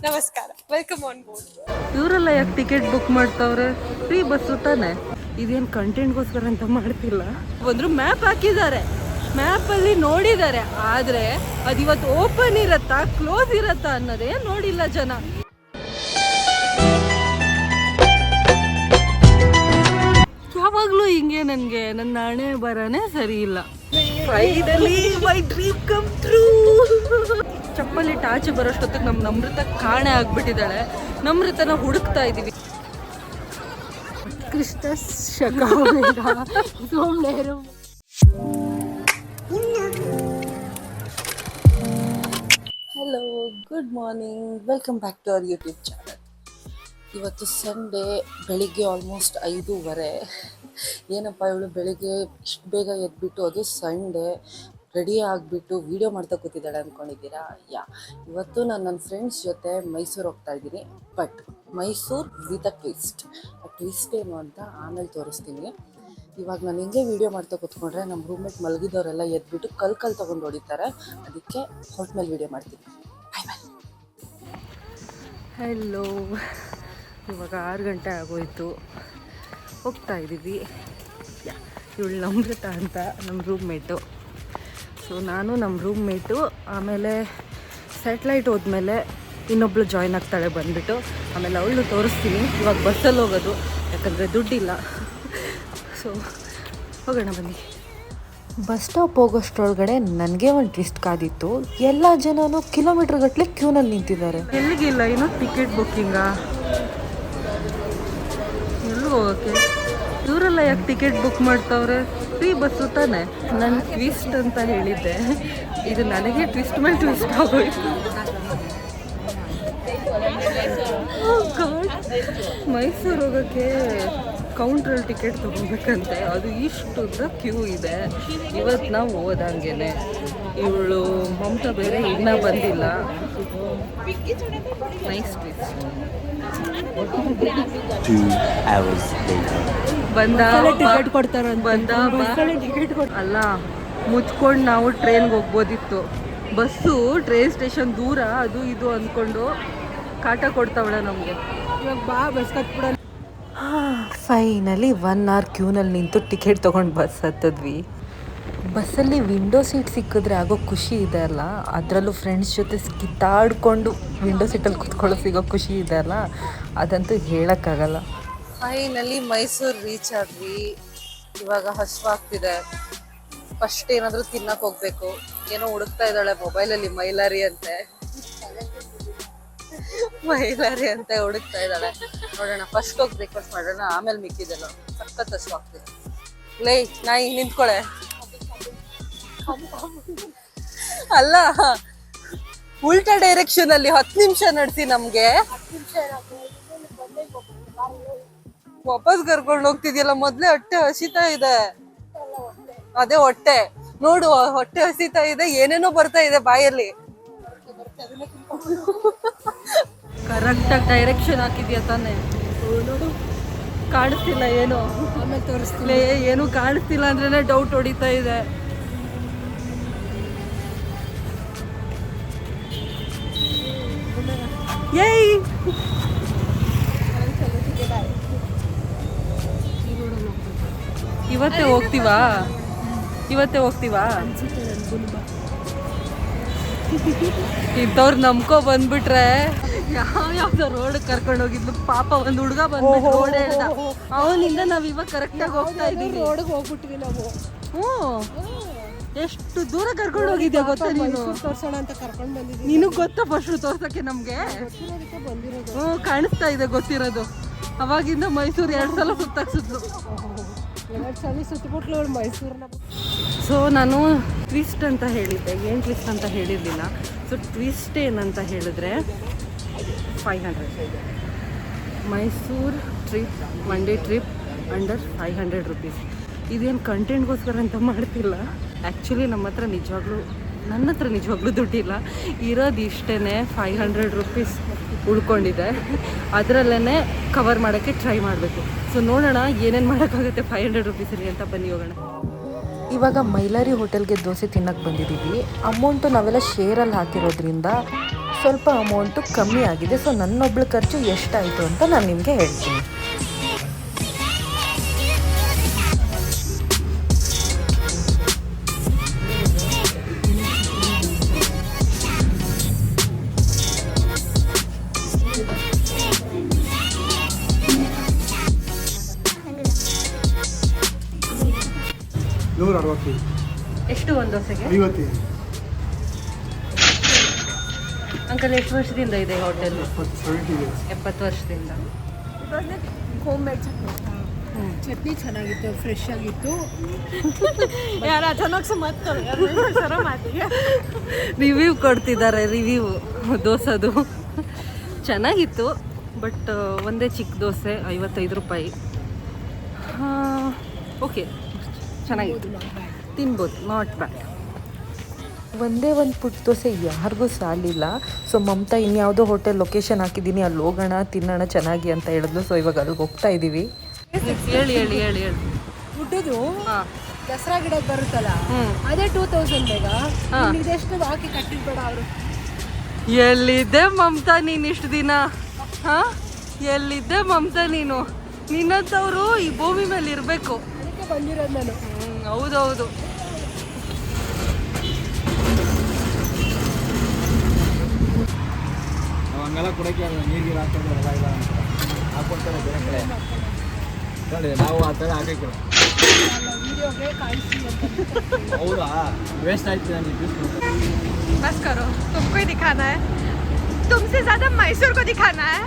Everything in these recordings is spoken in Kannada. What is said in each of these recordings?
ನಮಸ್ಕಾರ, ವೆಲ್ಕಮ್ ಆನ್ ಬೋರ್ಡ್. ಇವರೆಲ್ಲ ಯಾಕೆ ಟಿಕೆಟ್ ಬುಕ್ ಮಾಡ್ತಾವ್ರೆ? ಫ್ರೀ ಬಸ್ಸು ತಾನೆ. ಇದೇನು ಕಂಟೆಂಟ್ಗೋಸ್ಕರ ಅಂತ ಮಾಡ್ತಿಲ್ಲ. ಬಂದ್ರು ಮ್ಯಾಪ್ ಹಾಕಿದ್ದಾರೆ, ಮ್ಯಾಪಲ್ಲಿ ನೋಡಿದ್ದಾರೆ, ಆದರೆ ಅದು ಇವತ್ತು ಓಪನ್ ಇರತ್ತಾ ಕ್ಲೋಸ್ ಇರತ್ತಾ ಅನ್ನೋದೇ ನೋಡಿಲ್ಲ ಜನ. ಯಾವಾಗಲೂ ಹಿಂಗೆ ನನಗೆ ನನ್ನ ಹಣೆ ಬರನೇ ಸರಿ ಇಲ್ಲ. Finally my dream come true. ಚಪ್ಪಲಿಟ್ಟು ಆಚೆ ಬರೋಷ್ಟೊತ್ತಿಗೆ ನಮ್ಮ ನಮ್ರತ ಕಾಣೆ ಆಗ್ಬಿಟ್ಟಿದ್ದಾಳೆ. ನಮ್ರತನ ಹುಡುಕ್ತಾ ಇದ್ದೀವಿ. ಕೃಷ್ಣ ಸೋಮನೇರು. Hello, good morning, welcome back to our YouTube channel. ಇವತ್ತು ಸಂಡೇ, ಬೆಳಿಗ್ಗೆ ಆಲ್ಮೋಸ್ಟ್ 5:30. ಏನಪ್ಪ ಇವಳು ಬೆಳಿಗ್ಗೆ ಇಷ್ಟು ಬೇಗ ಎದ್ಬಿಟ್ಟು, ಅದು ಸಂಡೇ ರೆಡಿ ಆಗಿಬಿಟ್ಟು ವೀಡಿಯೋ ಮಾಡ್ತಾ ಕೂತಿದ್ದಾಳೆ ಅಂದ್ಕೊಂಡಿದ್ದೀರಾ? ಇವತ್ತು ನಾನು ನನ್ನ ಫ್ರೆಂಡ್ಸ್ ಜೊತೆ ಮೈಸೂರು ಹೋಗ್ತಾ ಇದ್ದೀನಿ. But Mysuru with a twist. ಆ ಟ್ವಿಸ್ಟ್ ಏನು ಅಂತ ಆಮೇಲೆ ತೋರಿಸ್ತೀನಿ. ಇವಾಗ ನಾನು ಹಿಂಗೆ ವೀಡಿಯೋ ಮಾಡ್ತಾ ಕೂತ್ಕೊಂಡ್ರೆ ನಮ್ಮ ರೂಮ್ಮೇಟ್ ಮಲಗಿದವರೆಲ್ಲ ಎದ್ಬಿಟ್ಟು ಕಲ್ ತೊಗೊಂಡು ಹೊಡಿತಾರೆ. ಅದಕ್ಕೆ ಹೊರಟ ಮೇಲೆ ವೀಡಿಯೋ ಮಾಡ್ತೀನಿ. ಬಾಯ್ ಬಾಯ್. ಹಲೋ, ಇವಾಗ 6 ಗಂಟೆ ಆಗೋಯ್ತು. ಹೋಗ್ತಾ ಇದ್ದೀವಿ. ಇವಳು ನಮ್ರತ ಅಂತ ನಮ್ಮ ರೂಮ್ಮೇಟು. ಸೊ ನಾನು ನಮ್ಮ ರೂಮ್ಮೇಟು, ಆಮೇಲೆ ಸ್ಯಾಟ್ಲೈಟ್ ಹೋದ್ಮೇಲೆ ಇನ್ನೊಬ್ಳು ಜಾಯ್ನ್ ಆಗ್ತಾಳೆ ಬಂದುಬಿಟ್ಟು. ಆಮೇಲೆ ಅವಳು ತೋರಿಸ್ತೀನಿ. ಇವಾಗ ಬಸ್ಸಲ್ಲಿ ಹೋಗೋದು, ಯಾಕಂದರೆ ದುಡ್ಡಿಲ್ಲ. ಸೊ ಹೋಗೋಣ ಬನ್ನಿ. ಬಸ್ ಸ್ಟಾಪ್ ಹೋಗೋಷ್ಟ್ರೊಳಗಡೆ ನನಗೆ ಒಂದು ಟ್ವಿಸ್ಟ್ ಕಾದಿತ್ತು. ಎಲ್ಲ ಜನನು ಕಿಲೋಮೀಟ್ರ್ ಗಟ್ಟಲೆ ಕ್ಯೂನಲ್ಲಿ ನಿಂತಿದ್ದಾರೆ. ಎಲ್ಲಿಗಿಲ್ಲ ಏನೋ ಟಿಕೆಟ್ ಬುಕ್ಕಿಂಗಾ? ಎಲ್ಲಿ ಹೋಗೋಕ್ಕೆ? ಇವರೆಲ್ಲ ಯಾಕೆ ಟಿಕೆಟ್ ಬುಕ್ ಮಾಡ್ತಾವ್ರೆ? ಫ್ರೀ ಬಸ್ಸು ತಾನೆ. ನಾನು ಟ್ವಿಸ್ಟ್ ಅಂತ ಹೇಳಿದ್ದೆ, ಇದು ನನಗೆ ಟ್ವಿಸ್ಟ್ ಮೇಲೆ ಟ್ವಿಸ್ಟ್ ಆಗೋಯ್ತು. ಮೈಸೂರು ಹೋಗೋಕ್ಕೆ ಕೌಂಟ್ರಲ್ಲಿ ಟಿಕೆಟ್ ತೊಗೋಬೇಕಂತೆ. ಅದು ಇಷ್ಟುದ್ದ ಕ್ಯೂ ಇದೆ. ಇವತ್ತು ನಾವು ಹೋದಂಗೆ ಇವಳು ಮಮತಾ ಬೇರೆ ಇನ್ನೂ ಬಂದಿಲ್ಲ. Nice twist. ಬಂದ ಟಿಕೆಟ್ ಕೊಡ್ತಾರೆ, ಬಂದ ಟಿಕೆಟ್ ಕೊಡ್ ಅಲ್ಲ, ಮುಚ್ಕೊಂಡು ನಾವು ಟ್ರೈನ್ಗೆ ಹೋಗ್ಬೋದಿತ್ತು. ಬಸ್ಸು ಟ್ರೈನ್ ಸ್ಟೇಷನ್ ದೂರ, ಅದು ಇದು ಅಂದ್ಕೊಂಡು ಕಾಟ ಕೊಡ್ತಾವಳೆ ನಮಗೆ. ಇವಾಗ ಬಾ ಬಸ್ ಕಟ್ಬಿಡ. ಫೈನಲಿ 1 hour ಕ್ಯೂನಲ್ಲಿ ನಿಂತು ಟಿಕೆಟ್ ತೊಗೊಂಡು ಬಸ್ ಹತ್ತಿದ್ವಿ. ಬಸ್ಸಲ್ಲಿ ವಿಂಡೋ ಸೀಟ್ ಸಿಕ್ಕಿದ್ರೆ ಆಗೋ ಖುಷಿ ಇದೆ ಅಲ್ಲ, ಅದರಲ್ಲೂ ಫ್ರೆಂಡ್ಸ್ ಜೊತೆ ಕಿತ್ತಾಡ್ಕೊಂಡು ವಿಂಡೋ ಸೀಟಲ್ಲಿ ಕೂತ್ಕೊಳ್ಳೋ ಸಿಗೋ ಖುಷಿ ಇದೆ ಅಲ್ಲ, ಅದಂತೂ ಹೇಳೋಕ್ಕಾಗಲ್ಲ. ಫೈನಲಿ ಮೈಸೂರು ರೀಚ್ ಆದ್ವಿ. ಇವಾಗ ಹಸುವಾಗ್ತಿದೆ. ಫಸ್ಟ್ ಏನಾದರೂ ತಿನ್ನಕ್ಕೆ ಹೋಗ್ಬೇಕು. ಏನೋ ಹುಡುಕ್ತಾ ಇದ್ದಾಳೆ ಮೊಬೈಲಲ್ಲಿ, ಮೈಲಾರಿ ಅಂತೆ ಹುಡುಕ್ತಾ ಇದ್ದಾಳೆ. ನೋಡೋಣ, ಫಸ್ಟ್ ಹೋಗಿ ಬ್ರೇಕ್ಫಾಸ್ಟ್ ಮಾಡೋಣ, ಆಮೇಲೆ ಮಿಕ್ಕಿದೆಲ್ಲ. ಸಖತ್ ಹಸುವಾಗ್ತಿದೆ. ಲೇ ನಾಯಿ ನಿಂತ್ಕೊಳೆ. ಅಲ್ಲ, ಉಲ್ಟಾ ಡೈರೆಕ್ಷನ್ ಅಲ್ಲಿ 10 ನಿಮಿಷ ನಡೆಸಿ ನಮ್ಗೆ ವಾಪಸ್ ಕರ್ಕೊಂಡು ಹೋಗ್ತಿದ್ಯಲ್ಲ. ಮೊದ್ಲೇ ಹೊಟ್ಟೆ ಹಸಿತಾ ಇದೆ. ಅದೇ ಹೊಟ್ಟೆ ನೋಡು, ಹೊಟ್ಟೆ ಹಸಿತಾ ಇದೆ, ಏನೇನೋ ಬರ್ತಾ ಇದೆ ಬಾಯಲ್ಲಿ. ಕರೆಕ್ಟಾಗಿ ಡೈರೆಕ್ಷನ್ ಹಾಕಿದ್ಯಾ ತಾನೆ? ನೋಡು, ಕಾಣಿಸ್ತಿಲ್ಲ ಏನು. ಆಮೇಲೆ ತೋರಿಸ್ತಿಲ್ಲ, ಏನು ಕಾಣಿಸ್ತಿಲ್ಲ ಅಂದ್ರೇನೆ ಡೌಟ್ ಹೊಡಿತಾ ಇದೆ. ಏಯ್, ಇವತ್ತೇ ಹೋಗ್ತೀವಾ? ಇಂಥವ್ರು ನಂಬ್ಕೊ ಬಂದ್ಬಿಟ್ರೆ ಯಾವ್ಯಾವ್ದೋ ರೋಡ್ ಕರ್ಕೊಂಡು ಹೋಗಿದ್ಲು. ಪಾಪ ಒಂದು ಹುಡುಗ ಬಂದ್ಬಿಟ್ಟು ರೋಡ್ ಹೇಳ್ದ, ಅವನಿಂದ ನಾವ್ ಇವಾಗ ಕರೆಕ್ಟಾಗಿ ಹೋಗ್ತಾ ಇದೀವಿ. ರೋಡ್ಗೆ ಹೋಗ್ಬಿಟ್ವಿ ನಾವು. ಎಷ್ಟು ದೂರ ಕರ್ಕೊಂಡು ಹೋಗಿದ್ಯಾ ಗೊತ್ತಾ ನೀನು? ತೋರ್ಸೋಣ ಅಂತ ಕರ್ಕೊಂಡು ಬಂದಿದ್ದೀನಿ. ನಿನಗ್ ಗೊತ್ತಾ ಫಸ್ಟ್ ತೋರ್ಸಕ್ಕೆ ನಮ್ಗೆ? ಕಾಣಿಸ್ತಾ ಇದೆ, ಗೊತ್ತಿರೋದು. ಅವಾಗಿಂದ ಮೈಸೂರು 2 ಸಲ ಸುತ್ತಾಕ್ಸಿದ್ಲು. 2 ಸಲ ಸುತ್ತಬಿಟ್ಲು ಅವಳು ಮೈಸೂರನ್ನ. ಸೊ ನಾನು ಟ್ವಿಸ್ಟ್ ಅಂತ ಹೇಳಿದ್ದೆ, ಏನು ಟ್ವಿಸ್ಟ್ ಅಂತ ಹೇಳಿರಲಿಲ್ಲ. ಸೊ ಟ್ವಿಸ್ಟ್ ಏನಂತ ಹೇಳಿದ್ರೆ 500 Mysuru trip, 1 day trip under 500 rupees. ಇದೇನು ಕಂಟೆಂಟ್ಗೋಸ್ಕರ ಅಂತ ಮಾಡ್ತಿಲ್ಲ. ಆ್ಯಕ್ಚುಲಿ ನನ್ನ ಹತ್ರ ನಿಜವಾಗ್ಲೂ ದುಡ್ಡಿಲ್ಲ. ಇರೋದು ಇಷ್ಟೇ, 500 rupees ಉಳ್ಕೊಂಡಿದೆ. ಅದರಲ್ಲೇ ಕವರ್ ಮಾಡೋಕ್ಕೆ ಟ್ರೈ ಮಾಡಬೇಕು. ಸೊ ನೋಡೋಣ ಏನೇನು ಮಾಡೋಕ್ಕಾಗುತ್ತೆ 500 rupeesಲ್ಲಿ ಅಂತ. ಬನ್ನಿ ಹೋಗೋಣ. ಇವಾಗ ಮೈಲಾರಿ ಹೋಟೆಲ್ಗೆ ದೋಸೆ ತಿನ್ನಕ್ಕೆ ಬಂದಿದ್ದೀವಿ. ಅಮೌಂಟು ನಾವೆಲ್ಲ ಶೇರಲ್ಲಿ ಹಾಕಿರೋದ್ರಿಂದ ಸ್ವಲ್ಪ ಅಮೌಂಟು ಕಮ್ಮಿ ಆಗಿದೆ. ಸೊ ನನ್ನೊಬ್ಳ ಖರ್ಚು ಎಷ್ಟಾಯಿತು ಅಂತ ನಾನು ನಿಮಗೆ ಹೇಳ್ತೀನಿ. ಎಷ್ಟು ಒಂದು ದೋಸೆಗೆ? ಅಂಕಲ್ ಎಷ್ಟು ವರ್ಷದಿಂದ ಇದೆ ಹೋಟೆಲ್? 70 ವರ್ಷದಿಂದ. ಹೋಮ್ ಮೇಡ್ ಚಟ್ನಿ ಚೆನ್ನಾಗಿತ್ತು, ಫ್ರೆಶ್ ಆಗಿತ್ತು. ಯಾರು ಅಚಾನಕ್ ಮಾತಿಗೆ ರಿವ್ಯೂ ಕೊಡ್ತಿದ್ದಾರೆ. ರಿವ್ಯೂ ದೋಸೆದು ಚೆನ್ನಾಗಿತ್ತು, ಬಟ್ ಒಂದೇ ಚಿಕ್ಕ ದೋಸೆ 55 ರೂಪಾಯಿ. ಓಕೆ, ಚೆನ್ನಾಗಿತ್ತು, ತಿನ್ಬೋದು, ನಾಟ್ ಬ್ಯಾಡ್. ಒಂದೇ ಒಂದು ಪುಟ್ಟ ದೋಸೆ ಯಾರಿಗೂ ಸಾಲಿಲ್ಲ. ಸೊ ಮಮತಾ ಇನ್ಯಾವುದೋ ಹೋಟೆಲ್ ಲೊಕೇಶನ್ ಹಾಕಿದ್ದೀನಿ, ಅಲ್ಲಿ ಹೋಗೋಣ ತಿನ್ನೋಣ ಚೆನ್ನಾಗಿ ಅಂತ ಹೇಳಿದ್ಲು. ಸೊ ಇವಾಗ ಅಲ್ಲಿಗೆ ಹೋಗ್ತಾ ಇದ್ದೀವಿ. ಹೇಳಿ ಹೇಳಿ ಹೇಳಿ ಹೇಳಿ. ಫುಡ್ದು ದಸರಾ ಗಿಡಕ್ಕೆ ಬರುತ್ತಲ್ಲ, ಅದೇ 2000 ಬೇಗ ಇದೆಷ್ಟು ಹಾಕಿ ಕಟ್ಟಿದ್ಬೇಡ ಅವರು. ಎಲ್ಲಿದ್ದೆ ಮಮತಾ ನೀನು ಇಷ್ಟು ದಿನ? ಎಲ್ಲಿದ್ದೆ ಮಮತಾ ನೀನು? ನಿನ್ನಂಥವ್ರು ಈ ಭೂಮಿ ಮೇಲೆ ಇರಬೇಕು. ಅದಕ್ಕೆ ಬಂದಿರೋದು ನಾನು. ಹೌದೌದು. ಹಂಗೆಲ್ಲ ಕೊಡೋಕ್ಕೆ ನೀರಿಗೆ ಹಾಕ್ತಾರೆ ಹಾಕ್ಕೊಡ್ತಾರೆ ಬೇರೆ ಕಡೆ ನೋಡಿ, ನಾವು ಆ ಥರ ಹಾಕಕ್ಕೆ ಹೌದಾ? ವೇಸ್ಟ್ ಆಯ್ತು ನನಗೆ. बस करो, तुमको ही दिखाना है, तुमसे ज़्यादा मैसूर को दिखाना है.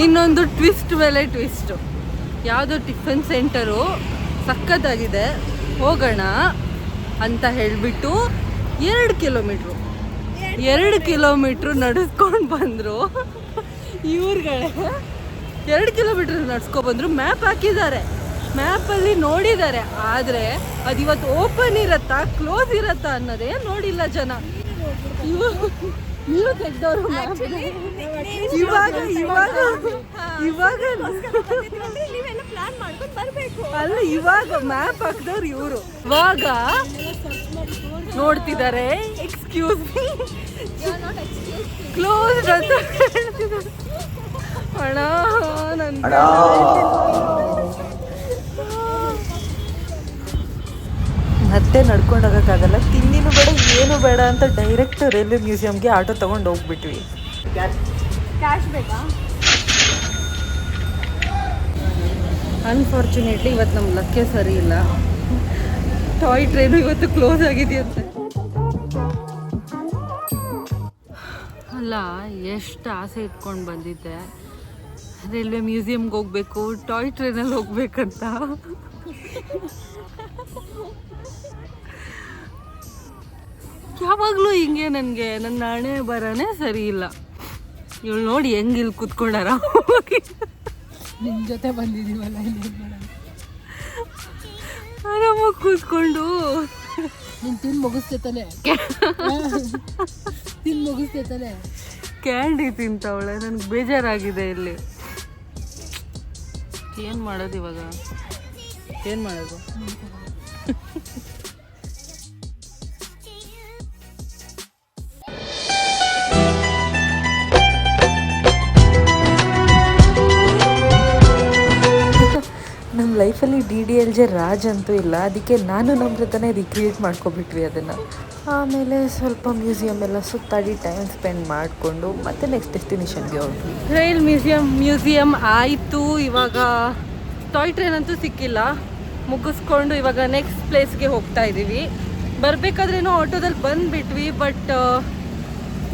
ಇನ್ನೊಂದು ಟ್ವಿಸ್ಟ್ ಮೇಲೆ ಟ್ವಿಸ್ಟು. ಯಾವುದೋ ಟಿಫನ್ ಸೆಂಟರು ಸಖತ್ತಾಗಿದೆ, ಹೋಗೋಣ ಅಂತ ಹೇಳಿಬಿಟ್ಟು 2 ಕಿಲೋಮೀಟ್ರು ನಡೆಸ್ಕೊಂಡು ಬಂದರು ಇವ್ರುಗಳೇ. 2 ಕಿಲೋಮೀಟ್ರ್ ನಡ್ಸ್ಕೊಬಂದರು. ಮ್ಯಾಪ್ ಹಾಕಿದ್ದಾರೆ, ಮ್ಯಾಪಲ್ಲಿ ನೋಡಿದ್ದಾರೆ. ಆದರೆ ಅದು ಇವತ್ತು ಓಪನ್ ಇರತ್ತಾ ಕ್ಲೋಸ್ ಇರತ್ತಾ ಅನ್ನೋದೇ ನೋಡಿಲ್ಲ ಜನ. ನೀವು ತೆಗ್ದವರು ಇವಾಗ ಇವಾಗ ಇವಾಗ ಅಲ್ಲ, ಇವಾಗ ಮ್ಯಾಪ್ ಹಾಕಿದವ್ರು ಇವರು. ಇವಾಗ ನೋಡ್ತಿದ್ದಾರೆ ಎಕ್ಸ್ಕ್ಯೂಸ್ ಮೀ ಕ್ಲೋಸ್ ಅಂತ ಹೇಳ್ತಿದ್ದಾರೆ. ಅಣ್ಣ ನನ್ನ ಮತ್ತೆ ನಡ್ಕೊಂಡು ಹೋಗೋಕ್ಕಾಗಲ್ಲ. ತಿಂಡಿನೂ ಬೇಡ ಏನು ಬೇಡ ಅಂತ ಡೈರೆಕ್ಟ್ ರೈಲ್ವೆ ಮ್ಯೂಸಿಯಮ್ಗೆ ಆಟೋ ತೊಗೊಂಡು ಹೋಗ್ಬಿಟ್ವಿ. ಕ್ಯಾಶ್ ಬೇಕಾ? ಅನ್ಫಾರ್ಚುನೇಟ್ಲಿ ಇವತ್ತು ನಮ್ಮ ಲಕ್ಕೆ ಸರಿ ಇಲ್ಲ. ಟಾಯ್ ಟ್ರೈನು ಇವತ್ತು ಕ್ಲೋಸ್ ಆಗಿದೆಯಂತೆ. ಅಲ್ಲ, ಎಷ್ಟು ಆಸೆ ಇಟ್ಕೊಂಡು ಬಂದಿದ್ದೆ ರೈಲ್ವೆ ಮ್ಯೂಸಿಯಮ್ಗೆ ಹೋಗ್ಬೇಕು, ಟಾಯ್ ಟ್ರೈನಲ್ಲಿ ಹೋಗ್ಬೇಕಂತ. ಯಾವಾಗಲೂ ಹಿಂಗೆ ನನಗೆ ನನ್ನ ಹಣೆ ಬರನೇ ಸರಿ ಇಲ್ಲ. ಇವಳು ನೋಡಿ ಹೆಂಗೆ ಇಲ್ಲಿ ಕೂತ್ಕೊಂಡಾರ. ನಿಮ್ಮ ಜೊತೆ ಬಂದಿದ್ದೀವಲ್ಲ, ಆರಾಮಾಗಿ ಕೂತ್ಕೊಂಡು ನೀನು ತಿಂದು ಮುಗಿಸ್ತೇತಾನೆ ಕ್ಯಾಂಡಿ ತಿಂತವಳೆ. ನನಗೆ ಬೇಜಾರಾಗಿದೆ ಇಲ್ಲಿ. ಏನು ಮಾಡೋದು ಇವಾಗ? ಏನು ಮಾಡೋದು? ನಮ್ಮ ಲೈಫಲ್ಲಿ DDLJ ರಾಜ್ ಅಂತೂ ಇಲ್ಲ, ಅದಕ್ಕೆ ನಾನು ನಮ್ರತನೇ ರಿಕ್ರಿಯೇಟ್ ಮಾಡ್ಕೊಬಿಟ್ವಿ ಅದನ್ನು. ಆಮೇಲೆ ಸ್ವಲ್ಪ ಮ್ಯೂಸಿಯಮ್ ಎಲ್ಲ ಸುತ್ತಾಡಿ ಟೈಮ್ ಸ್ಪೆಂಡ್ ಮಾಡಿಕೊಂಡು ಮತ್ತೆ ನೆಕ್ಸ್ಟ್ ಡೆಸ್ಟಿನೇಷನ್ಗೆ ಹೋದ್ವಿ. ರೈಲ್ ಮ್ಯೂಸಿಯಮ್ ಆಯಿತು. ಇವಾಗ ಟಾಯ್ ಟ್ರೈನ್ ಅಂತೂ ಸಿಕ್ಕಿಲ್ಲ. ಮುಗಿಸ್ಕೊಂಡು ಇವಾಗ ನೆಕ್ಸ್ಟ್ ಪ್ಲೇಸ್ಗೆ ಹೋಗ್ತಾ ಇದ್ದೀವಿ. ಬರಬೇಕಾದ್ರೇನೋ ಆಟೋದಲ್ಲಿ ಬಂದುಬಿಟ್ವಿ, ಬಟ್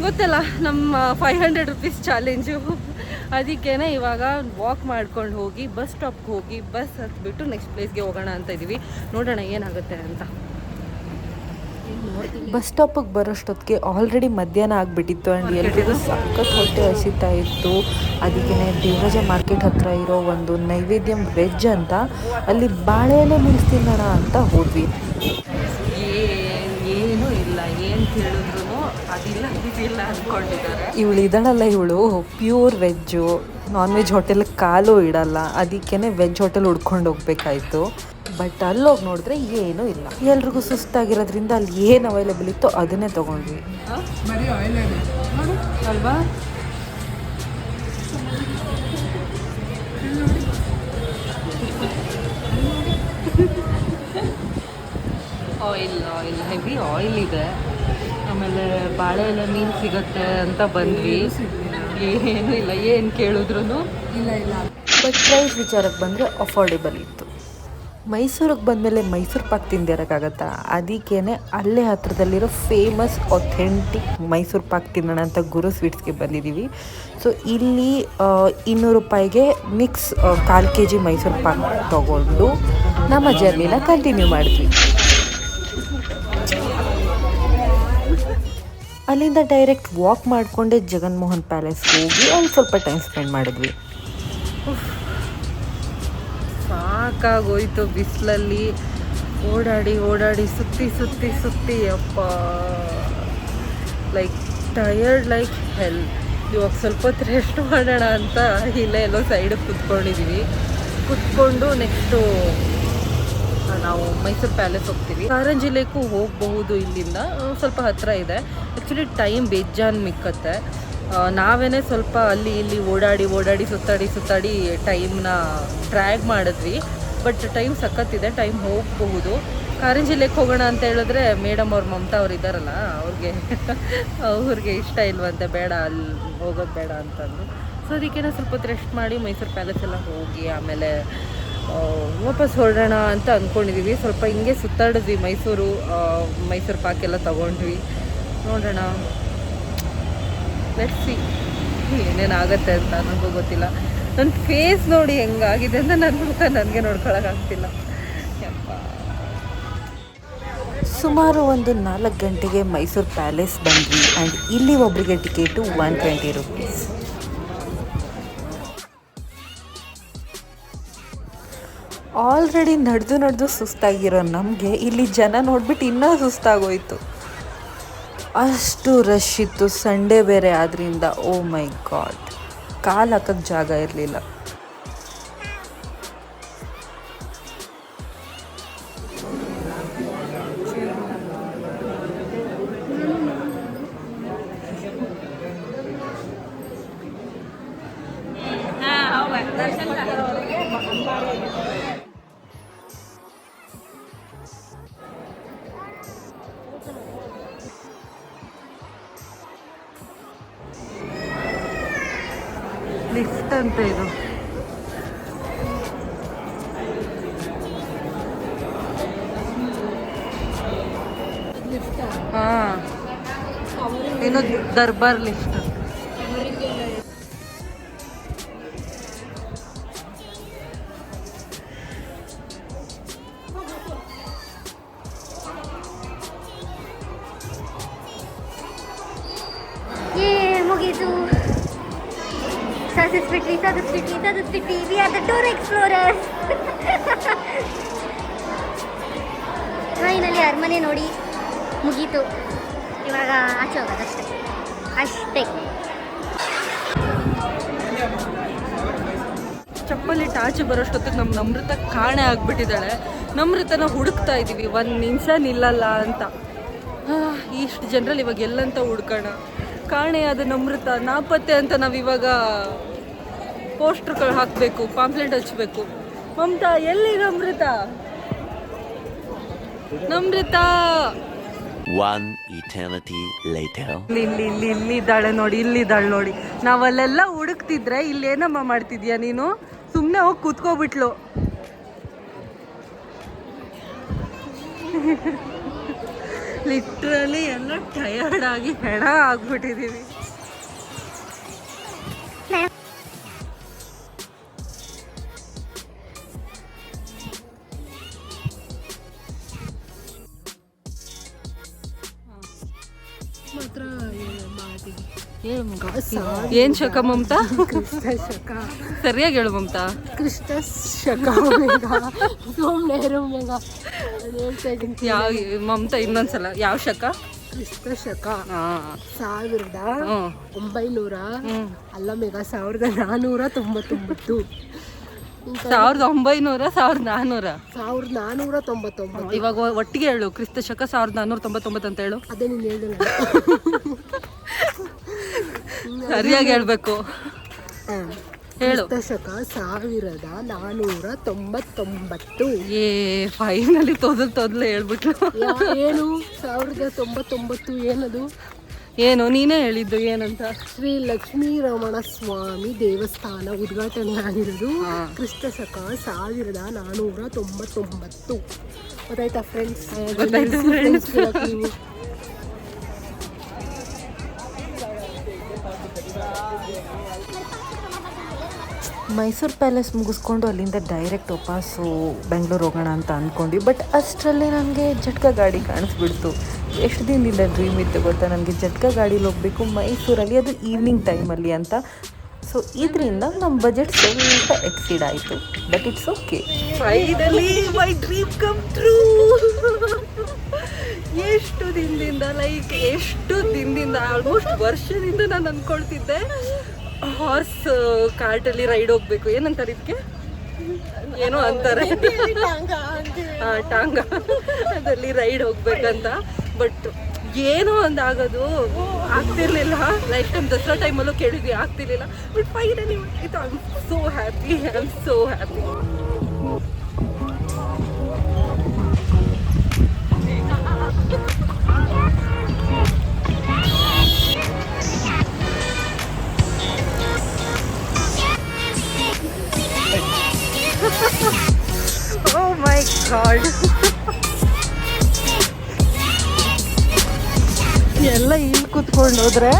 ಗೊತ್ತಲ್ಲ ನಮ್ಮ 500 ರೂಪೀಸ್ ಚಾಲೆಂಜು. ಅದಕ್ಕೇ ಇವಾಗ ವಾಕ್ ಮಾಡ್ಕೊಂಡು ಹೋಗಿ ಬಸ್ ಸ್ಟಾಪ್ಗೆ ಹೋಗಿ ಬಸ್ ಹತ್ಬಿಟ್ಟು ನೆಕ್ಸ್ಟ್ ಪ್ಲೇಸ್ಗೆ ಹೋಗೋಣ ಅಂತ ಇದ್ದೀವಿ. ನೋಡೋಣ ಏನಾಗುತ್ತೆ ಅಂತ. ಬಸ್ ಸ್ಟಾಪಿಗೆ ಬರೋಷ್ಟೊತ್ತಿಗೆ ಆಲ್ರೆಡಿ ಮಧ್ಯಾಹ್ನ ಆಗಿಬಿಟ್ಟಿತ್ತು. ಆ್ಯಂಡ್ ಎಲ್ರಿಗೂ ಸಖತ್ ಹೊಟ್ಟೆ ಹಸಿತಾ ಇತ್ತು. ಅದಕ್ಕೇ ದೇವರಾಜ ಮಾರ್ಕೆಟ್ ಹತ್ರ ಇರೋ ಒಂದು ನೈವೇದ್ಯಂ ವೆಜ್ ಅಂತ, ಅಲ್ಲಿ ಬಾಳೆಎಲೆ ಮೀಲ್ಸ್ ತಿನ್ನೋಣ ಅಂತ ಹೋದ್ವಿ. ಏನೂ ಇಲ್ಲ, ಏನು ಹೇಳಿದ್ರು ಅದಿಲ್ಲ ಇದಿಲ್ಲ ಅಂದ್ಕೊಂಡಿದ್ದಾರೆ. ಇವಳು ಇದ್ದಾಳಲ್ಲ, ಇವಳು ಪ್ಯೂರ್ ವೆಜ್ಜು, ನಾನ್ ವೆಜ್ ಹೋಟೆಲ್ಗೆ ಕಾಲು ಇಡಲ್ಲ, ಅದಕ್ಕೇ ವೆಜ್ ಹೋಟೆಲ್ ಹುಡ್ಕೊಂಡು ಹೋಗ್ಬೇಕಾಯ್ತು. ಬಟ್ ಅಲ್ಲಿ ಹೋಗಿ ನೋಡಿದ್ರೆ ಏನೂ ಇಲ್ಲ. ಎಲ್ರಿಗೂ ಸುಸ್ತಾಗಿರೋದ್ರಿಂದ ಅಲ್ಲಿ ಏನು ಅವೈಲೇಬಲ್ ಇತ್ತು ಅದನ್ನೇ ತೊಗೊಂಡ್ವಿ ಅಲ್ವಾ. ಆಯಿಲ್ ಹೆವಿ ಆಯಿಲ್ ಇದೆ. ಆಮೇಲೆ ಬಾಳೆ ಎಲೆ ಮೀನು ಸಿಗುತ್ತೆ ಅಂತ ಬಂದ್ವಿ, ಏನೂ ಇಲ್ಲ. ಏನು ಕೇಳಿದ್ರು ಇಲ್ಲ. ಬಟ್ ಪ್ರೈಸ್ ವಿಚಾರಕ್ಕೆ ಬಂದರೆ ಅಫೋರ್ಡೆಬಲ್ ಇತ್ತು. ಮೈಸೂರಿಗೆ ಬಂದಮೇಲೆ ಮೈಸೂರು ಪಾಕ್ ತಿಂದಿರೋಕ್ಕಾಗತ್ತಾ? ಅದಕ್ಕೇ ಅಲ್ಲೇ ಹತ್ರದಲ್ಲಿರೋ ಫೇಮಸ್ ಅಥೆಂಟಿಕ್ ಮೈಸೂರು ಪಾಕ್ ತಿನ್ನೋಣ ಅಂತ ಗುರು ಸ್ವೀಟ್ಸ್ಗೆ ಬಂದಿದ್ದೀವಿ. ಸೊ ಇಲ್ಲಿ 200 ರೂಪಾಯಿಗೆ ಮಿಕ್ಸ್ 1/4 kg ಮೈಸೂರು ಪಾಕ್ ತೊಗೊಂಡು ನಮ್ಮ ಜರ್ನಿನ ಕಂಟಿನ್ಯೂ ಮಾಡಿದ್ವಿ. ಅಲ್ಲಿಂದ ಡೈರೆಕ್ಟ್ ವಾಕ್ ಮಾಡಿಕೊಂಡೆ ಜಗನ್ಮೋಹನ್ ಪ್ಯಾಲೇಸ್ ಹೋಗಿ ಅಲ್ಲಿ ಸ್ವಲ್ಪ ಟೈಮ್ ಸ್ಪೆಂಡ್ ಮಾಡಿದ್ವಿ. ಸಾಕಾಗೋಯ್ತು ಬಿಸಿಲಲ್ಲಿ ಓಡಾಡಿ ಸುತ್ತಿ ಅಪ್ಪ, ಲೈಕ್ ಟಯರ್ಡ್ ಲೈಕ್ ಹೆಲ್. ಇವಾಗ ಸ್ವಲ್ಪ ಹೊತ್ತು ರೆಸ್ಟ್ ಮಾಡೋಣ ಅಂತ ಇಲ್ಲೇ ಎಲ್ಲೋ ಸೈಡಿಗೆ ಕುತ್ಕೊಂಡು ನೆಕ್ಸ್ಟು ನಾವು ಮೈಸೂರು ಪ್ಯಾಲೇಸ್ ಹೋಗ್ತೀವಿ. ಕಾರಂಜಿ ಲೇಕು ಹೋಗಬಹುದು, ಇಲ್ಲಿಂದ ಸ್ವಲ್ಪ ಹತ್ತಿರ ಇದೆ. ಆ್ಯಕ್ಚುಲಿ ಟೈಮ್ ಬೇಜಾನ್ ಮಿಕ್ಕತ್ತೆ. ನಾವೇನೇ ಸ್ವಲ್ಪ ಅಲ್ಲಿ ಇಲ್ಲಿ ಓಡಾಡಿ ಸುತ್ತಾಡಿ ಟೈಮ್ನ ಟ್ರ್ಯಾಕ್ ಮಾಡಿದ್ವಿ. ಬಟ್ ಟೈಮ್ ಸಖತ್ತಿದೆ, ಟೈಮ್ ಹೋಗಬಹುದು. ಕಾರಂಜಿ ಲೇಕ್ ಹೋಗೋಣ ಅಂತ ಹೇಳಿದ್ರೆ ಮೇಡಮ್ ಅವ್ರ ಮಮತಾ ಅವ್ರು ಇದ್ದಾರಲ್ಲ, ಅವ್ರಿಗೆ ಇಷ್ಟ ಇಲ್ವಂತೆ, ಬೇಡ ಅಲ್ಲಿ ಹೋಗೋದು ಬೇಡ ಅಂತಂದು. ಸೊ ಅದಕ್ಕೇನೋ ಸ್ವಲ್ಪ ಹೊತ್ತು ರೆಸ್ಟ್ ಮಾಡಿ ಮೈಸೂರು ಪ್ಯಾಲೇಸ್ ಎಲ್ಲ ಹೋಗಿ ಆಮೇಲೆ ವಾಪಸ್ ಹೊರಡೋಣ ಅಂತ ಅಂದ್ಕೊಂಡಿದ್ದೀವಿ. ಸ್ವಲ್ಪ ಹಿಂಗೆ ಸುತ್ತಾಡಿದ್ವಿ ಮೈಸೂರು ಪಾಕ್ ಎಲ್ಲ ತೊಗೊಂಡ್ವಿ. ನೋಡೋಣ, ಲೆಟ್ಸ್ ಸಿ ಏನೇನಾಗತ್ತೆ ಅಂತ. ನನಗೂ ಗೊತ್ತಿಲ್ಲ. ನನ್ನ ಫೇಸ್ ನೋಡಿ ಹೆಂಗಾಗಿದೆ ಅಂತ ನನಗೆ ನೋಡ್ಕೊಳಕ್ಕಾಗ್ತಿಲ್ಲ. ಸುಮಾರು ಒಂದು 4 ಗಂಟೆಗೆ ಮೈಸೂರು ಪ್ಯಾಲೇಸ್ ಬಂದ್ವಿ. ಆ್ಯಂಡ್ ಇಲ್ಲಿ ಒಬ್ಬರಿಗೆ ಟಿಕೆಟು 120 ರೂಪೀಸ್. ಆಲ್ರೆಡಿ ನಡೆದು ಸುಸ್ತಾಗಿರೋ ನಮಗೆ ಇಲ್ಲಿ ಜನ ನೋಡ್ಬಿಟ್ಟು ಇನ್ನೂ ಸುಸ್ತಾಗೋಯ್ತು. ಅಷ್ಟು ರಶ್ ಇತ್ತು, ಸಂಡೇ ಬೇರೆ ಆದ್ದರಿಂದ. ಓ ಮೈ ಗಾಡ್, ಕಾಲು ಹಾಕಕ್ಕೆ ಜಾಗ ಇರಲಿಲ್ಲ. ಲಿಫ್ಟ್ ಅಂತ ಇದು. ಹಾಂ, ಏನೋ ದರ್ಬಾರ್ ಲಿಫ್ಟ್. ಮುಗೀತು. ಸದಸ್ಬಿಟ್ವಿ. We are the tour explorers. Finally ಅರಮನೆ ನೋಡಿ ಮುಗೀತು. ಇವಾಗ ಆಚೆ ಹೋಗೋದಷ್ಟೇ. ಚಪ್ಪಲಿಟ್ಟು ಆಚೆ ಬರೋಷ್ಟೊತ್ತಿಗೆ ನಮ್ಮ ನಮ್ರತ ಕಾಣೆ ಆಗ್ಬಿಟ್ಟಿದ್ದಾಳೆ. ನಮ್ರತನ ಹುಡುಕ್ತಾ ಇದ್ದೀವಿ, 1 ನಿಮಿಷ ನಿಲ್ಲಲ್ಲ ಅಂತ. ಇಷ್ಟು ಜನರಲ್ಲಿ ಇವಾಗ ಎಲ್ಲಂತ ಹುಡ್ಕೋಣ. ಕಾಣೆಯಾದ ನಮ್ರತ ನಾಪತ್ತೆ ಅಂತ ನಾವಿವಾಗ ಪೋಸ್ಟರ್ಗಳು ಹಾಕಬೇಕು, ಪಾಂಪ್ಲೆಟ್ ಹಚ್ಚಬೇಕು. ಮಮತಾ ಎಲ್ಲಿ ನಮ್ರತ? One eternity later. ಇಲ್ಲಿದ್ದಾಳೆ ನೋಡಿ. ನಾವಲ್ಲೆಲ್ಲ ಹುಡುಕ್ತಿದ್ರೆ ಇಲ್ಲೇನಮ್ಮ ಮಾಡ್ತಿದ್ಯಾ ನೀನು? ಸುಮ್ಮನೆ ಹೋಗಿ ಕೂತ್ಕೋಬಿಟ್ಲು. ಲಿಟ್ರಲಿ ಎಲ್ಲ ಟಯರ್ಡ್ ಆಗಿ ಹೆಣ ಆಗ್ಬಿಟ್ಟಿದೀವಿ. ಏನ್ ಶಕ ಮಮತಾ? ಸರಿಯಾಗಿ ಹೇಳು ಮಮತಾ. ಕೃಷ್ಣ ಶಕ ಯಾವ ಮಮತಾ ಇನ್ನೊಂದ್ಸಲ ಯಾವ ಶಕ? ಕ್ರಿಸ್ತ ಶಕ ಹಾಂ 1900 ಅಲ್ಲ ಮೇಘ 1499 1900 1400 1499. ಇವಾಗ ಒಟ್ಟಿಗೆ ಹೇಳು, ಕ್ರಿಸ್ತ ಶಕ 1499 ಅಂತ ಹೇಳು. ಅದೇ ನೀನು ಹೇಳಿಲ್ಲ. ಸರಿಯಾಗಿ ಹೇಳ್ಬೇಕು, ಹೇಳು. ಕ್ರಿಸ್ತ ಶಕ 1499. ಏ ಫೈನಲಿ ತೊದಲು ಹೇಳ್ಬಿಟ್ಲು. ಏನು 1099 ಏನದು? ಏನು ನೀನೇ ಹೇಳಿದ್ದು ಏನಂತ? ಶ್ರೀ ಲಕ್ಷ್ಮೀ ರಮಣ ಸ್ವಾಮಿ ದೇವಸ್ಥಾನ ಉದ್ಘಾಟನೆ ಆಗಿರೋದು ಕ್ರಿಸ್ತ ಶಕ 1499. ಗೊತ್ತಾಯ್ತಾ ಫ್ರೆಂಡ್ಸ್? ಗೊತ್ತಾಯ್ತು ಫ್ರೆಂಡ್ಸ್. ಮೈಸೂರು ಪ್ಯಾಲೇಸ್ ಮುಗಿಸ್ಕೊಂಡು ಅಲ್ಲಿಂದ ಡೈರೆಕ್ಟ್ ವಾಪಸ್ಸು ಬೆಂಗಳೂರು ಹೋಗೋಣ ಅಂತ ಅಂದ್ಕೊಂಡ್ವಿ. ಬಟ್ ಅಷ್ಟರಲ್ಲೇ ನನಗೆ ಜಟ್ಕಾ ಗಾಡಿ ಕಾಣಿಸ್ಬಿಡ್ತು. ಎಷ್ಟು ದಿನದಿಂದ ಡ್ರೀಮ್ ಇತ್ತು ಗೊತ್ತಾ ನನಗೆ, ಜಟ್ಕಾ ಗಾಡೀಲಿ ಹೋಗಬೇಕು ಮೈಸೂರಲ್ಲಿ, ಅದು ಈವ್ನಿಂಗ್ ಟೈಮಲ್ಲಿ ಅಂತ. ಸೊ ಇದರಿಂದ ನಮ್ಮ ಬಜೆಟ್ ಸ್ವಲ್ಪ ಎಕ್ಸೀಡ್ ಆಯಿತು. But it's okay. Finally my dream come true. ಎಷ್ಟು ದಿನದಿಂದ ಆಲ್ಮೋಸ್ಟ್ ವರ್ಷದಿಂದ ನಾನು ಅಂದ್ಕೊಳ್ತಿದ್ದೆ ಹಾರ್ಸ್ ಕಾರ್ಟಲ್ಲಿ ರೈಡ್ ಹೋಗ್ಬೇಕು. ಏನಂತಾರೆ ಇದಕ್ಕೆ? ಏನೋ ಅಂತಾರೆ, ಟಾಂಗ, ಅದರಲ್ಲಿ ರೈಡ್ ಹೋಗ್ಬೇಕಂತ. ಬಟ್ ಏನೋ ಒಂದಾಗೋದು ಆಗ್ತಿರ್ಲಿಲ್ಲ. ಲೈಫ್ ಟೈಮ್ ದಸರಾ ಟೈಮಲ್ಲೂ ಕೇಳಿದ್ವಿ, ಆಗ್ತಿರ್ಲಿಲ್ಲ. But finally I am so happy. Oh my God. ಎಲ್ಲ ಇಲ್ಲಿ ಕೂತ್ಕೊಂಡು ಹೋದ್ರೆ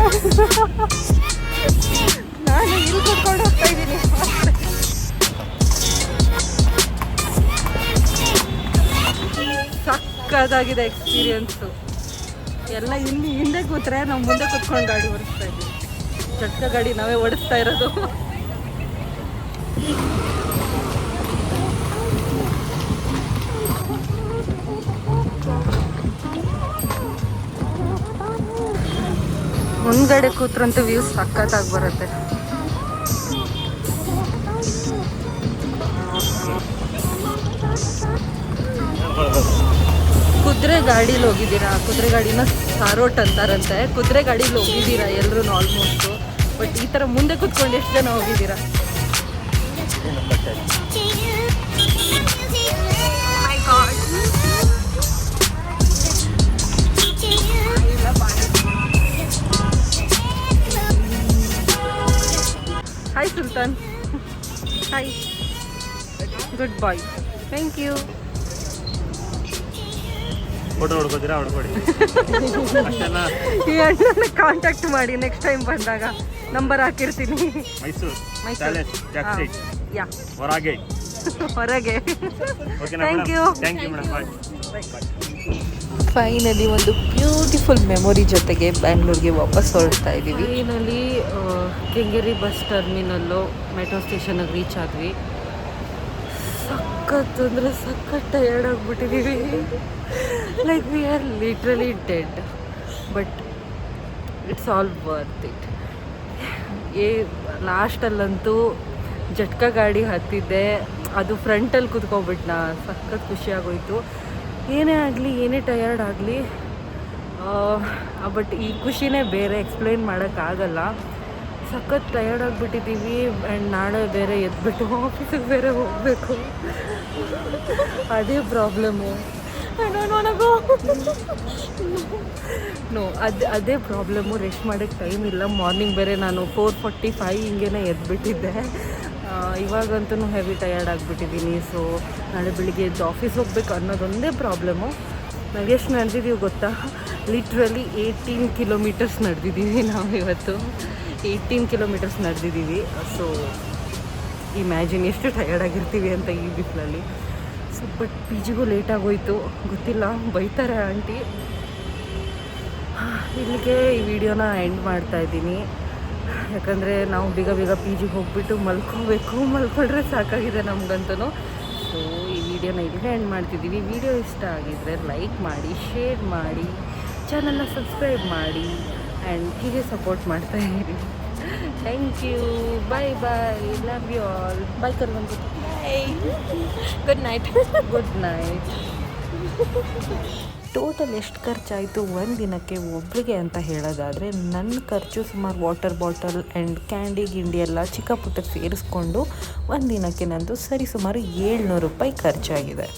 ನಾನು ಇಲ್ಲಿ ಕೂತ್ಕೊಂಡು ಹೋಗ್ತಾ ಇದ್ದೀನಿ. ಸಕ್ಕದಾಗಿದೆ ಎಕ್ಸ್ಪೀರಿಯನ್ಸು. ಎಲ್ಲ ಇಲ್ಲಿ ಹಿಂದೆ ಕೂತ್ರೆ ನಾವು ಮುಂದೆ ಕೂತ್ಕೊಂಡು ಗಾಡಿ ಓಡಿಸ್ತಾ ಇದ್ದೀವಿ. ಜಟ್ಕಾ ಗಾಡಿ ನಾವೇ ಓಡಿಸ್ತಾ ಇರೋದು. ಮುಂದ್ಗಡೆ ಕೂತ್ರಂತೂ ವ್ಯೂ ಸಕ್ಕತ್ತಾಗಿ ಬರುತ್ತೆ. ಕುದುರೆ ಗಾಡೀಲಿ ಹೋಗಿದ್ದೀರಾ? ಕುದುರೆ ಗಾಡಿನ ಸಾರೋಟ್ ಅಂತಾರಂತೆ. ಕುದುರೆ ಗಾಡೀಲಿ ಹೋಗಿದ್ದೀರಾ ಎಲ್ಲರೂ ಆಲ್ಮೋಸ್ಟು. ಬಟ್ ಈ ಥರ ಮುಂದೆ ಕೂತ್ಕೊಂಡು ಎಷ್ಟು ಜನ ಹೋಗಿದ್ದೀರಾ? Hi Sultan. Hi, good bye, thank you. Photo ಹೊಡ್ಕೋತೀರಾ? ಹೊಡ್ಕೊಡಿ. ಈ ಅಣ್ಣನ ಕಾಂಟ್ಯಾಕ್ಟ್ ಮಾಡಿ ನೆಕ್ಸ್ಟ್ ಟೈಮ್ ಬಂದಾಗ. ನಂಬರ್ ಹಾಕಿರ್ತೀನಿ. ಮೈಸೂರು ಯಾ, ಹೊರಗೆ. Thank you. ಮೇಡಮ್. ಫೈನಲಿ ಒಂದು ಬ್ಯೂಟಿಫುಲ್ ಮೆಮೊರಿ ಜೊತೆಗೆ ಬ್ಯಾಂಗ್ಳೂರ್ಗೆ ವಾಪಸ್ ಹೊರಡ್ತಾ ಇದ್ದೀವಿ. Finally Kengeri bus terminal metro ಸ್ಟೇಷನ್ಗೆ ರೀಚ್ ಆದ್ವಿ. ಸಖತ್ ಅಂದರೆ ಸಖತ್ ಟಯರ್ಡ್ ಆಗಿಬಿಟ್ಟಿದ್ದೀವಿ. Like we are literally dead. But it's all worth it. ಲಾಸ್ಟಲ್ಲಂತೂ ಜಟ್ಕಾ ಗಾಡಿ ಹತ್ತಿದ್ದೆ, ಅದು ಫ್ರಂಟಲ್ಲಿ ಕೂತ್ಕೊಬಿಟ್ನ. ಸಖತ್ ಖುಷಿಯಾಗೋಯ್ತು. ಏನೇ ಆಗಲಿ, ಏನೇ ಟಯರ್ಡ್ ಆಗಲಿ, ಬಟ್ ಈ ಖುಷಿನೇ ಬೇರೆ, ಎಕ್ಸ್ಪ್ಲೈನ್ ಮಾಡೋಕ್ಕಾಗಲ್ಲ. ಸಖತ್ ಟಯರ್ಡ್ ಆಗಿಬಿಟ್ಟಿದ್ದೀವಿ. ಆ್ಯಂಡ್ ನಾಳೆ ಬೇರೆ ಎದ್ಬಿಟ್ಟು ಆಫೀಸಿಗೆ ಬೇರೆ ಹೋಗಬೇಕು. ಅದೇ ಪ್ರಾಬ್ಲಮ್ಮು. ಅದೇ ಪ್ರಾಬ್ಲಮ್ಮು. ರೆಸ್ಟ್ ಮಾಡೋಕ್ಕೆ ಟೈಮ್ ಇಲ್ಲ. ಮಾರ್ನಿಂಗ್ ಬೇರೆ ನಾನು 4:45 ಹಿಂಗೇನೆ ಎದ್ಬಿಟ್ಟಿದ್ದೆ. ಇವಾಗಂತೂ ಹೆವಿ ಟಯರ್ಡ್ ಆಗಿಬಿಟ್ಟಿದ್ದೀನಿ. ಸೊ ನಾಳೆ ಬೆಳಿಗ್ಗೆ ಎದ್ದು ಆಫೀಸ್ ಹೋಗ್ಬೇಕು ಅನ್ನೋದೊಂದೇ ಪ್ರಾಬ್ಲಮ್ಮು. ನಾವು ಎಷ್ಟು ನಡೆದಿದ್ದೀವಿ ಗೊತ್ತಾ? ಲಿಟ್ರಲಿ 18 ಕಿಲೋಮೀಟರ್ಸ್ ನಡೆದಿದ್ದೀವಿ ನಾವು ಇವತ್ತು. 18 ಕಿಲೋಮೀಟರ್ಸ್ ನಡೆದಿದ್ದೀವಿ. ಸೊ ಇಮ್ಯಾಜಿನ್ ಎಷ್ಟು ಟಯರ್ಡ್ ಆಗಿರ್ತೀವಿ ಅಂತ ಈ ಬಿಸಿಲಲ್ಲಿ. ಸೊ ಬಟ್ ಪಿ ಜಿಗೂ ಲೇಟಾಗೋಯ್ತು. ಗೊತ್ತಿಲ್ಲ, ಬೈತಾರೆ ಆಂಟಿ. ಇಲ್ಲಿಗೆ ಈ ವಿಡಿಯೋನ ಎಂಡ್ ಮಾಡ್ತಾಯಿದ್ದೀನಿ. ಯಾಕಂದರೆ ನಾವು ಬೇಗ ಪಿ ಜಿಗೆ ಹೋಗ್ಬಿಟ್ಟು ಮಲ್ಕೊಂಡ್ರೆ ಸಾಕಾಗಿದೆ ನಮಗಂತೂ. ಸೊ ಈ ವಿಡಿಯೋನ ಇಲ್ಲಿಗೆ ಎಂಡ್ ಮಾಡ್ತಿದ್ದೀವಿ. ವಿಡಿಯೋ ಇಷ್ಟ ಆಗಿದ್ದರೆ ಲೈಕ್ ಮಾಡಿ, ಶೇರ್ ಮಾಡಿ, ಚಾನಲ್ನ ಸಬ್ಸ್ಕ್ರೈಬ್ ಮಾಡಿ ಆ್ಯಂಡ್ ಹೀಗೆ ಸಪೋರ್ಟ್ ಮಾಡ್ತಾ ಇರಿ. Thank you. Bye bye. Love you all. Bye ಕರ್ಕೊಂಡು. Good night. Good night. Total ಎಷ್ಟು ಖರ್ಚಾಯಿತು ಒಂದು ದಿನಕ್ಕೆ ಒಬ್ಬರಿಗೆ ಅಂತ ಹೇಳೋದಾದರೆ ನನ್ನ ಖರ್ಚು ಸುಮಾರು ವಾಟರ್ ಬಾಟಲ್ ಆ್ಯಂಡ್ ಕ್ಯಾಂಡಿ ಗಿಂಡಿ ಎಲ್ಲ ಚಿಕ್ಕ ಪುಟ್ಟ ಸೇರಿಸ್ಕೊಂಡು ಒಂದು ದಿನಕ್ಕೆ ನಂದು ಸರಿ ಸುಮಾರು 700 ರೂಪಾಯಿ ಖರ್ಚಾಗಿದೆ.